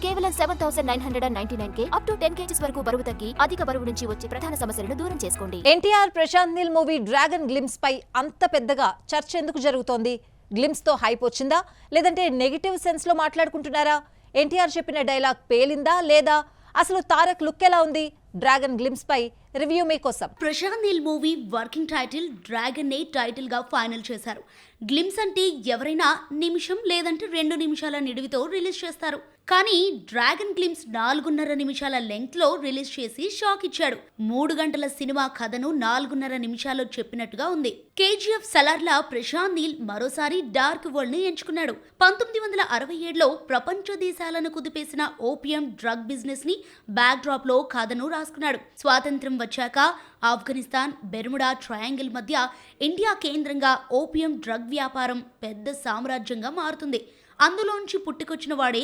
కేవలం 7,999 up to 10 kgs వరకు బరువు తగ్గి అధిక బరువు నుంచి వచ్చే ప్రధాన సమస్యలను దూరం చేసుకోండి. NTR Prashanth Neel movie Dragon glimpse పై అంత పెద్దగా చర్చ ఎందుకు జరుగుతోంది? గ్లిమ్స్ తో హైప్ వచ్చిందా లేదంటే నెగటివ్ సెన్స్ లో మాట్లాడుకుంటున్నారా? ఎన్టీఆర్ చెప్పిన డైలాగ్ పేలిందా లేదా? అసలు తారక్ లుక్ ఎలా ఉంది? డ్రాగన్ గ్లిమ్స్ పై రివ్యూ మీకోసం. Prashanth Neel movie working title dragon నే టైటిల్ గా ఫైనల్ చేశారు. గ్లిమ్స్ అంటే ఎవరైనా నిమిషం లేదంటే 2 నిమిషాల నిడివితో రిలీజ్ చేస్తారు. కానీ డ్రాగన్ గ్లిమ్స్ 4.5 నిమిషాల లెంగ్త్ లో రిలీజ్ చేసి షాక్ ఇచ్చాడు. 3 గంటల సినిమా కథను 4.5 నిమిషాల్లో చెప్పినట్టుగా ఉంది. కేజీఎఫ్ సలార్లా ప్రశాంత్ నీల్ మరోసారి డార్క్ వరల్డ్ ని ఎంచుకున్నాడు. 1967లో ప్రపంచ దేశాలను కుదిపేసిన ఓపియం డ్రగ్ బిజినెస్ ని బ్యాక్ డ్రాప్ లో కథను రాసుకున్నాడు. స్వాతంత్ర్యం వచ్చాక ఆఫ్ఘనిస్తాన్, బెర్ముడా ట్రయాంగిల్ మధ్య ఇండియా కేంద్రంగా ఓపియం డ్రగ్ వ్యాపారం పెద్ద సామ్రాజ్యంగా మారుతుంది. అందులోంచి పుట్టుకొచ్చిన వాడే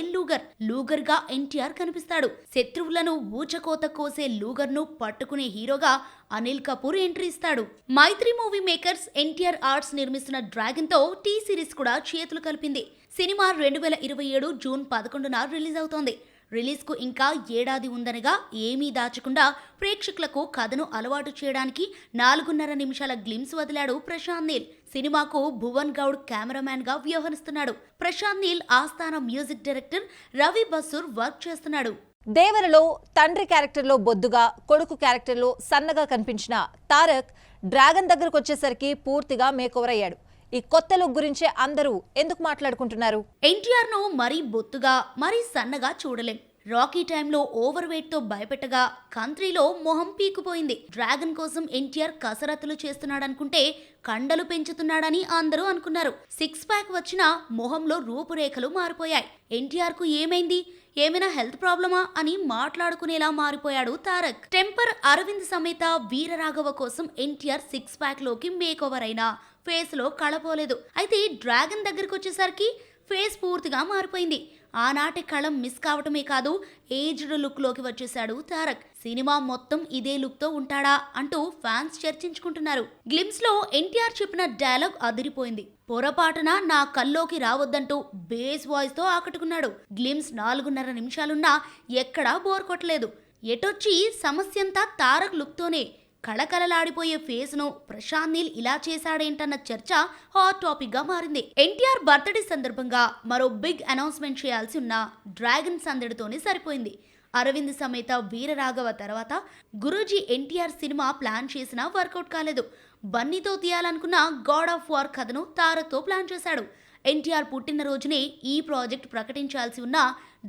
లూగర్ గా ఎన్టీఆర్ కనిపిస్తాడు. శత్రువులను ఊచకోత కోసే లూగర్ ను పట్టుకునే హీరోగా అనిల్ కపూర్ ఎంట్రీ ఇస్తాడు. మైత్రి మూవీ మేకర్స్ ఎన్టీఆర్ ఆర్ట్స్ నిర్మిస్తున్న డ్రాగన్ తో టీ సిరీస్ కూడా చేతులు కలిపింది. సినిమా 2027 జూన్ 11న రిలీజ్ అవుతోంది. రిలీజ్ కు ఇంకా ఏడాది ఉందనగా ఏమీ దాచకుండా ప్రేక్షకులకు కథను అలవాటు చేయడానికి 4.5 నిమిషాల గ్లిమ్స్ వదిలాడు ప్రశాంత్ నీల్. సినిమాకు భువన్ గౌడ్ కెమెరామ్యాన్ గా వ్యవహరిస్తున్నాడు. ప్రశాంత్ నీల్ ఆస్థాన music director Ravi Basur work చేస్తున్నాడు. దేవరలో తండ్రి క్యారెక్టర్లో బొద్దుగా, కొడుకు క్యారెక్టర్లో సన్నగా కనిపించిన తారక్ డ్రాగన్ దగ్గరకు వచ్చేసరికి పూర్తిగా మేకోవర్ అయ్యాడు. ఈ కొత్త లుక్ గురించే అందరూ ఎందుకు మాట్లాడుకుంటున్నారు? ఎన్టీఆర్ ను మరీ బొత్తుగా మరీ సన్నగా చూడలేం. రాకీ టైంలో ఓవర్ వెయిట్ తో భయపెట్టగా కంట్రీలో మొహం పీకుపోయింది. డ్రాగన్ కోసం ఎన్టీఆర్ కసరత్తులు చేస్తున్నాడనుకుంటే కండలు పెంచుతున్నాడని అందరూ అనుకున్నారు. 6 ప్యాక్ వచ్చినా మొహంలో రూపురేఖలు మారిపోయాయి. ఎన్టీఆర్ కు ఏమైంది? ఏమైనా హెల్త్ ప్రాబ్లమా అని మాట్లాడుకునేలా మారిపోయాడు తారక్. టెంపర్ అరవింద్ సమేత వీరరాఘవ కోసం ఎన్టీఆర్ 6 ప్యాక్ లోకి మేకోవర్ అయినా ఫేస్ లో కళపోలేదు. అయితే డ్రాగన్ దగ్గరకు వచ్చేసరికి ఫేస్ పూర్తిగా మారిపోయింది. ఆనాటి కళం మిస్ కావటమే కాదు, ఏజ్డ్ లుక్ లోకి వచ్చేశాడు తారక్. సినిమా మొత్తం ఇదే లుక్ తో ఉంటాడా అంటూ ఫ్యాన్స్ చర్చించుకుంటున్నారు. గ్లిమ్స్ లో ఎన్టీఆర్ చెప్పిన డైలాగ్ అదిరిపోయింది. పొరపాటున నా కల్లోకి రావద్దంటూ బేస్ వాయిస్ తో ఆకట్టుకున్నాడు. గ్లిమ్స్ 4.5 నిమిషాలున్నా ఎక్కడా బోర్ కొట్టలేదు. ఎటొచ్చి సమస్యంతా తారక్ లుక్ తోనే. కళకళలాడిపోయే ఫేస్ ను ప్రశాంత్ నీల్ ఇలా చేశాడేంటన్న చర్చ హాట్ టాపిక్ గా మారింది. ఎన్టీఆర్ బర్త్డే సందర్భంగా మరో బిగ్ అనౌన్స్మెంట్ చేయాల్సి ఉన్న డ్రాగన్ సందడితోనే సరిపోయింది. అరవింద్ సమేత వీరరాఘవ తర్వాత గురూజీ ఎన్టీఆర్ సినిమా ప్లాన్ చేసినా వర్కౌట్ కాలేదు. బన్నీతో తీయాలనుకున్న గాడ్ ఆఫ్ వార్ కథను తారక్తో ప్లాన్ చేశాడు. ఎన్టీఆర్ పుట్టినరోజునే ఈ ప్రాజెక్ట్ ప్రకటించాల్సి ఉన్న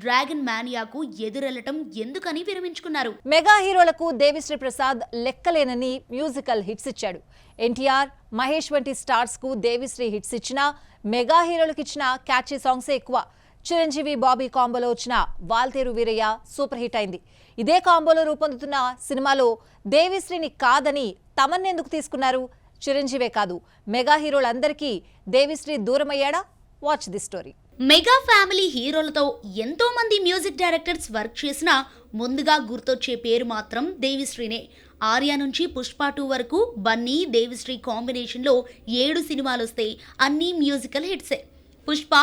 డ్రాగన్ మానియాకు ఎదురెళ్లటం ఎందుకని విరమించుకున్నారు. మెగా హీరోలకు దేవిశ్రీ ప్రసాద్ లెక్కలేనని మ్యూజికల్ హిట్స్ ఇచ్చాడు. ఎన్టీఆర్, మహేష్ వంటి స్టార్స్ కు దేవిశ్రీ హిట్స్ ఇచ్చినా మెగా హీరోలకు ఇచ్చిన క్యాచీ సాంగ్సే ఎక్కువ. చిరంజీవి బాబీ కాంబోలో వచ్చిన వాల్తేరు వీరయ్య సూపర్ హిట్ అయింది. ఇదే కాంబోలో రూపొందుతున్న సినిమాలో దేవిశ్రీని కాదని తమన్ ఎందుకు తీసుకున్నారు? చిరంజీవే కాదు, mega హీరోలందరికీ Devi Sri దూరమయ్యాడా? Watch the story. Mega family హీరోలతో ఎంతో మంది మ్యూజిక్ డైరెక్టర్స్ వర్క్ చేసినా ముందుగా గుర్తొచ్చే పేరు మాత్రం దేవిశ్రీనే. ఆర్య నుంచి పుష్ప 2 వరకు బన్నీ, దేవిశ్రీ కాంబినేషన్లో 7 సినిమాలు వస్తాయి. అన్నీ మ్యూజికల్ హిట్సే. పుష్ప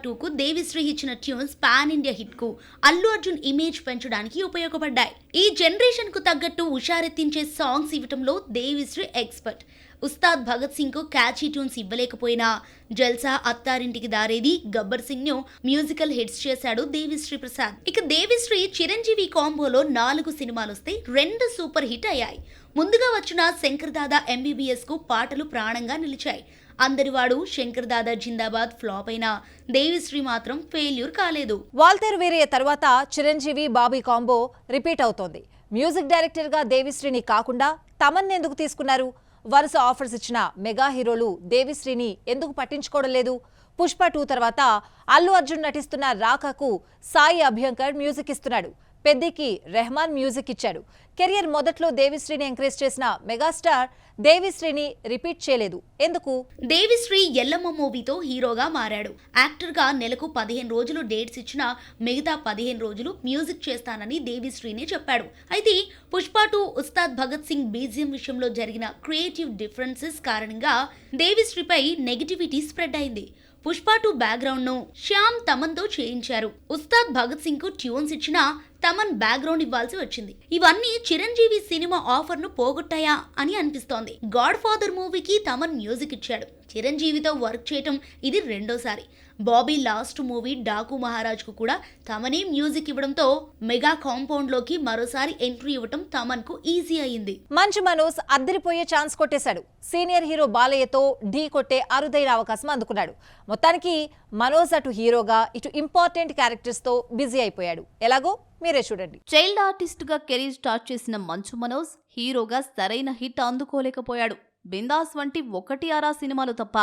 2కు దేవిశ్రీ ఇచ్చిన ట్యూన్స్ పాన్ ఇండియా హిట్ కు, అల్లు అర్జున్ ఇమేజ్ పెంచడానికి ఉపయోగపడ్డాయి. ఈ జనరేషన్ కు తగ్గట్టు హుషారెత్తించే సాంగ్స్ ఇవ్వటంలో దేవిశ్రీ ఎక్స్పర్ట్. ఉస్తాద్ భగత్ సింగ్ కు క్యాచీ ట్యూన్స్ ఇవ్వలేకపోయినా జల్సా, అత్తారింటికి దారేది, గబ్బర్ సింగ్ ను మ్యూజికల్ హిట్స్ చేశాడు దేవిశ్రీ ప్రసాద్. ఇక దేవిశ్రీ చిరంజీవి కాంబోలో 4 సినిమాలు వస్తే 2 సూపర్ హిట్ అయ్యాయి. ముందుగా వచ్చిన శంకర్ దాదా MBBS కు పాటలు ప్రాణంగా నిలిచాయి. అందరివాడు, శంకర్ దాదా జిందాబాద్ ఫ్లాప్ అయినా దేవిశ్రీ మాత్రం ఫెయిల్యూర్ కాలేదు. వాల్తేరు వీరయ్య తర్వాత చిరంజీవి బాబీ కాంబో రిపీట్ అవుతోంది. మ్యూజిక్ డైరెక్టర్ గా దేవిశ్రీని కాకుండా తమన్ ఎందుకు తీసుకున్నారు? వరుస ఆఫర్స్ ఇచ్చిన మెగా హీరోలు దేవిశ్రీని ఎందుకు పట్టించుకోవడం లేదు? పుష్ప 2 తర్వాత అల్లు అర్జున్ నటిస్తున్న రాకాకు సాయి అభ్యంకర్ మ్యూజిక్ ఇస్తున్నాడు. పెద్దికి రెహమాన్ మ్యూజిక్ ఇచ్చాడు. కెరియర్ మొదట్లో దేవిశ్రీని ఎంకరేజ్ చేసిన మెగాస్టార్ దేవిశ్రీని రిపీట్ చేయలేదు. ఎందుకు? దేవిశ్రీ ఎల్లమ్మ మూవీతో హీరోగా మారాడు. యాక్టర్ గా నెలకు 15 రోజులు డేట్స్ ఇచ్చినా మిగతా 15 రోజులు మ్యూజిక్ చేస్తానని దేవిశ్రీనే చెప్పాడు. అయితే పుష్ప 2 ఉస్తాద్ భగత్ సింగ్ బీజిఎం విషయంలో జరిగిన క్రియేటివ్ డిఫరెన్సెస్ కారణంగా దేవిశ్రీపై నెగిటివిటీ స్ప్రెడ్ అయింది. పుష్ప 2 బ్యాక్గ్రౌండ్ ను శ్యామ్ తమన్తో చేయించారు. ఉస్తాద్ భగత్ సింగ్ కు ట్యూన్స్ ఇచ్చిన తమన్ బ్యాక్గ్రౌండ్ ఇవ్వాల్సి వచ్చింది. ఇవన్నీ చిరంజీవి సినిమా ఆఫర్ ను పోగొట్టాయా అని అనిపిస్తోంది. గాడ్ ఫాదర్ మూవీకి తమన్ మ్యూజిక్ ఇచ్చాడు. చిరంజీవితో వర్క్ చేయటం ఇది రెండోసారి. బాబీ లాస్ట్ మూవీ డాకు మహారాజ్ కు కూడా తమనే మ్యూజిక్ ఇవ్వడంతో మెగా కాంపౌండ్ లోకి మరోసారి ఎంట్రీ ఇవ్వటం తమన్ కు ఈజీ అయింది. మంచు మనోజ్ అద్దరిపోయే ఛాన్స్ కొట్టేశాడు. సీనియర్ హీరో బాలయ్యతో ఢీ కొట్టే అరుదైన అవకాశం అందుకున్నాడు. మొత్తానికి మనోజ్ అటు హీరోగా ఇటు ఇంపార్టెంట్ క్యారెక్టర్స్ తో బిజీ అయిపోయాడు. ఎలాగో మీరే చూడండి. చైల్డ్ ఆర్టిస్ట్ గా కెరీర్ స్టార్ట్ చేసిన మంచు మనోజ్ హీరోగా సరైన హిట్ అందుకోలేకపోయాడు. బిందాస్ వంటి 1-6 సినిమాలు తప్ప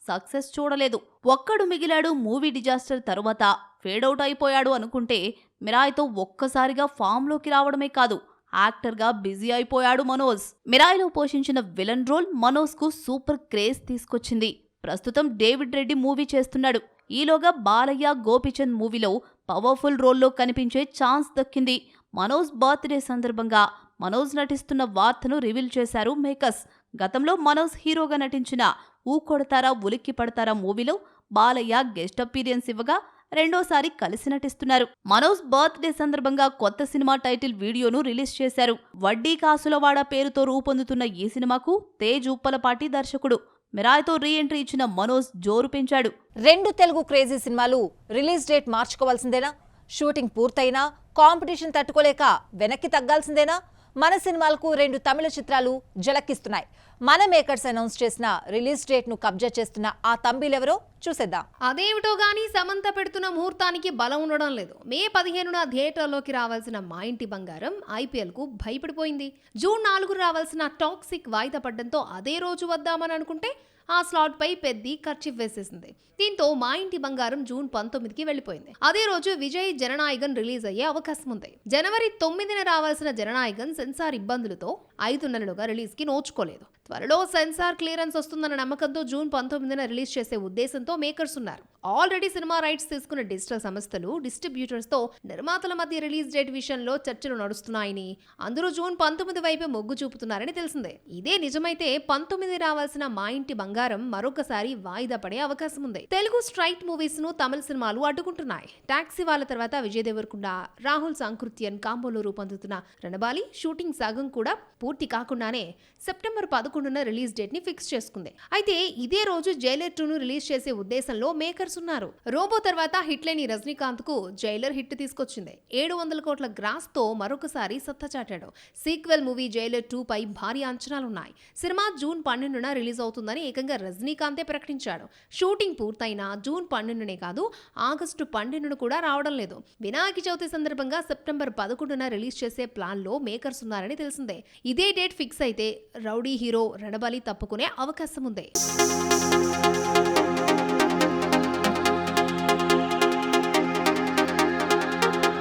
సక్సెస్ చూడలేదు. ఒక్కడు మిగిలాడు మూవీ డిజాస్టర్ తరువాత ఫేడౌట్ అయిపోయాడు అనుకుంటే మిరాయ్తో ఒక్కసారిగా ఫామ్ లోకి రావడమే కాదు, యాక్టర్ గా బిజీ అయిపోయాడు మనోజ్. మిరాయ్లో పోషించిన విలన్ రోల్ మనోజ్ కు సూపర్ క్రేజ్ తీసుకొచ్చింది. ప్రస్తుతం డేవిడ్ రెడ్డి మూవీ చేస్తున్నాడు. ఈలోగా బాలయ్య గోపిచంద్ మూవీలో పవర్ఫుల్ రోల్లో కనిపించే ఛాన్స్ దక్కింది. మనోజ్ బర్త్డే సందర్భంగా మనోజ్ నటిస్తున్న వార్తను రివీల్ చేశారు మేకర్స్. గతంలో మనోజ్ హీరోగా నటించిన ఊ కొడతారా ఉలిక్కి పడతారా మూవీలో బాలయ్య గెస్ట్ అపీరియన్స్ ఇవ్వగా రెండోసారి కలిసి నటిస్తున్నారు. మనోజ్ బర్త్డే సందర్భంగా కొత్త సినిమా టైటిల్ వీడియోను రిలీజ్ చేశారు. వడ్డీ కాసులవాడ పేరుతో రూపొందుతున్న ఈ సినిమాకు తేజ్ ఉప్పలపాటి దర్శకుడు. మిరాయ్తో రీ ఎంట్రీ ఇచ్చిన మనోజ్ జోరు పెంచాడు. 2 తెలుగు క్రేజీ సినిమాలు రిలీజ్ డేట్ మార్చుకోవాల్సిందేనా? షూటింగ్ పూర్తయినా కాంపిటీషన్ తట్టుకోలేక వెనక్కి తగ్గాల్సిందేనా? మన సినిమాలకు 2 తమిళ చిత్రాలు జలక్కిస్తున్నాయి. మన మేకర్స్ అనౌన్స్ చేసిన రిలీజ్ డేట్ ను కబ్జా చేస్తున్న ఆ తంబిలెవరో చూసేద్దాం. అదేమిటో గానీ సమంత పెడుతున్న ముహూర్తానికి బలం ఉండడం లేదు. మే 15న థియేటర్లోకి రావాల్సిన మా ఇంటి బంగారం IPL కు భయపడిపోయింది. జూన్ 4 రావాల్సిన టాక్సిక్ వాయిదా పడ్డంతో అదే రోజు వద్దామని అనుకుంటే ఆ స్లాట్ పై పెద్ద ఖర్చు వేసేసింది. దీంతో మా ఇంటి బంగారం జూన్ 19కి వెళ్లిపోయింది. అదే రోజు విజయ్ జననాయగన్ రిలీజ్ అయ్యే అవకాశం ఉంది. జనవరి 9న రావాల్సిన జననాయగన్ సెన్సార్ ఇబ్బందులతో 5 నెలలుగా రిలీజ్ కి నోచుకోలేదు. త్వరలో సెన్సార్ క్లియరెన్స్ వస్తుందన్న నమ్మకంతో జూన్ 19న రిలీజ్ చేసే ఉద్దేశంతో మేకర్స్ ఉన్నారు. ఆల్రెడీ సినిమా రైట్స్ తీసుకున్న డిజిటల్ సంస్థలు డిస్ట్రిబ్యూటర్స్ తో నిర్మాతల మధ్య రిలీజ్ డేట్ విషయంలో చర్చలు నడుస్తున్నాయని, అందరూ జూన్ 19 వైపే మొగ్గు చూపుతున్నారని తెలిసిందే. ఇదే నిజమైతే 19 రావాల్సిన మా ఇంటి బంగారం మరొకసారి వాయిదా పడే అవకాశం ఉంది. తెలుగు స్ట్రైట్ మూవీస్ ను తమిళ సినిమాలు అడ్డుకుంటున్నాయి. టాక్సీ వాళ్ళ తర్వాత విజయ్ దేవరకొండ, రాహుల్ సాంకృత్యన్ కాంబోలో రూపొందుతున్న రణబాలి షూటింగ్ సగం కూడా పూర్తి కాకుండానే సెప్టెంబర్ 11న రిలీజ్ డేట్ ని ఫిక్స్ చేసుకుంది. అయితే ఇదే రోజు జైలర్ 2 ను రిలీజ్ చేసే ఉద్దేశంలో మేకర్స్ ఉన్నారు. రోబో తర్వాత హిట్ లేని రజనీకాంత్ కు జైలర్ హిట్ తీసుకొచ్చింది. 700 కోట్ల గ్రాస్ తో మరొకసారి సత్తా చాటాడు. సీక్వెల్ మూవీ జైలర్ 2 పై భారీ అంచనాలున్నాయి. సినిమా జూన్ 12న రిలీజ్ అవుతుందని ఏకంగా రజనీకాంతే ప్రకటించాడు. షూటింగ్ పూర్తయినా జూన్ 12నే కాదు, ఆగస్టు 12న కూడా రావడం లేదు. వినాయక చవితి సందర్భంగా సెప్టెంబర్ 11న రిలీజ్ చేసే ప్లాన్ లో మేకర్స్ ఉన్నారని తెలిసిందే. ఇదే డేట్ ఫిక్స్ అయితే రౌడీ హీరో రణబలి తప్పుకునే అవకాశం ఉంది.